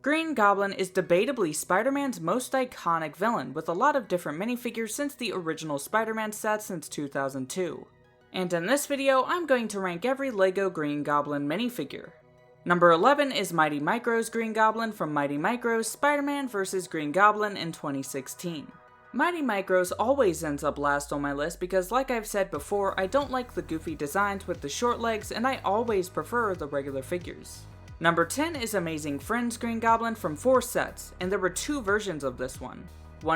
Green Goblin is debatably Spider-Man's most iconic villain, with a lot of different minifigures since the original Spider-Man set since 2002. And in this video, I'm going to rank every LEGO Green Goblin minifigure. Number 11 is Mighty Micro's Green Goblin from Mighty Micro's Spider-Man vs. Green Goblin in 2016. Mighty Micro's always ends up last on my list because, like I've said before, I don't like the goofy designs with the short legs and I always prefer the regular figures. Number 10 is Amazing Friends Green Goblin from 4 sets, and there were 2 versions of this one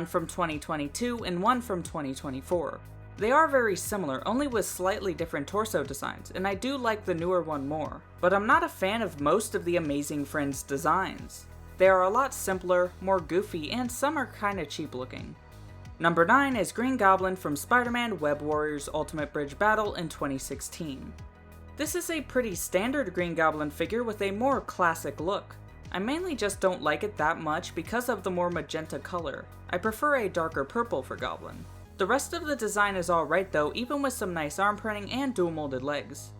from 2022 and one from 2024. They are very similar, only with slightly different torso designs, and I do like the newer one more, but I'm not a fan of most of the Amazing Friends designs. They are a lot simpler, more goofy, and some are kinda cheap looking. Number 9 is Green Goblin from Spider-Man Web Warriors Ultimate Bridge Battle in 2016. This is a pretty standard Green Goblin figure with a more classic look. I mainly just don't like it that much because of the more magenta color. I prefer a darker purple for Goblin. The rest of the design is alright though, even with some nice arm printing and dual molded legs.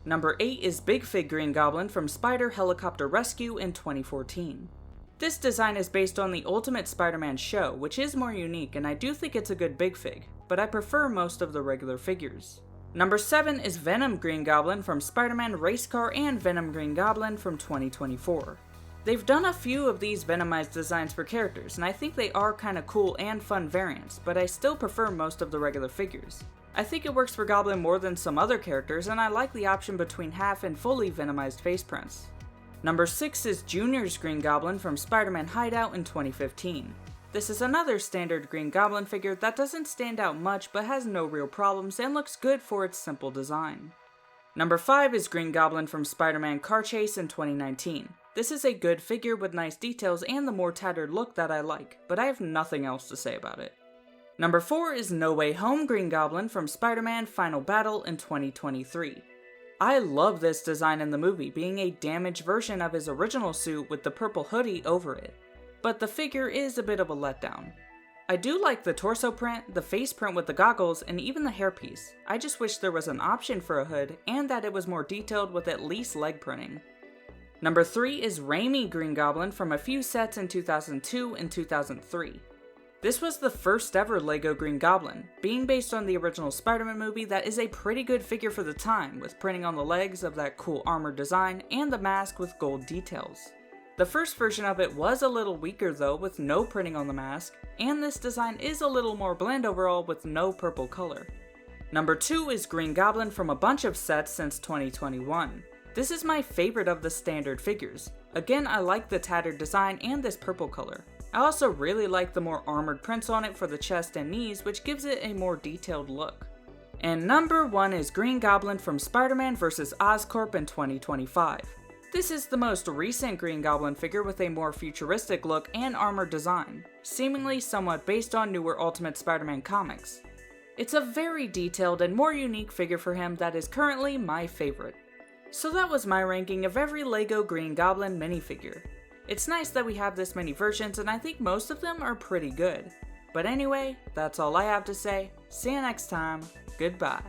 Number 8 is Big Fig Green Goblin from Spider Helicopter Rescue in 2014. This design is based on the Ultimate Spider-Man show, which is more unique and I do think it's a good Big Fig, but I prefer most of the regular figures. Number 7 is Venom Green Goblin from Spider-Man Race Car and Venom Green Goblin from 2024. They've done a few of these Venomized designs for characters, and I think they are kinda cool and fun variants, but I still prefer most of the regular figures. I think it works for Goblin more than some other characters, and I like the option between half and fully Venomized face prints. Number 6 is Junior's Green Goblin from Spider-Man Hideout in 2015. This is another standard Green Goblin figure that doesn't stand out much but has no real problems and looks good for its simple design. Number 5 is Green Goblin from Spider-Man Car Chase in 2019. This is a good figure with nice details and the more tattered look that I like, but I have nothing else to say about it. Number 4 is No Way Home Green Goblin from Spider-Man Final Battle in 2023. I love this design in the movie, being a damaged version of his original suit with the purple hoodie over it, but the figure is a bit of a letdown. I do like the torso print, the face print with the goggles, and even the hairpiece. I just wish there was an option for a hood and that it was more detailed with at least leg printing. Number 3 is Raimi Green Goblin from a few sets in 2002 and 2003. This was the first ever LEGO Green Goblin, being based on the original Spider-Man movie that is a pretty good figure for the time, with printing on the legs of that cool armor design and the mask with gold details. The first version of it was a little weaker though, with no printing on the mask, and this design is a little more bland overall with no purple color. Number 2 is Green Goblin from a bunch of sets since 2021. This is my favorite of the standard figures. Again, I like the tattered design and this purple color. I also really like the more armored prints on it for the chest and knees, which gives it a more detailed look. And number 1 is Green Goblin from Spider-Man vs. Oscorp in 2025. This is the most recent Green Goblin figure with a more futuristic look and armored design, seemingly somewhat based on newer Ultimate Spider-Man comics. It's a very detailed and more unique figure for him that is currently my favorite. So that was my ranking of every LEGO Green Goblin minifigure. It's nice that we have this many versions and I think most of them are pretty good. But anyway, that's all I have to say. See you next time. Goodbye.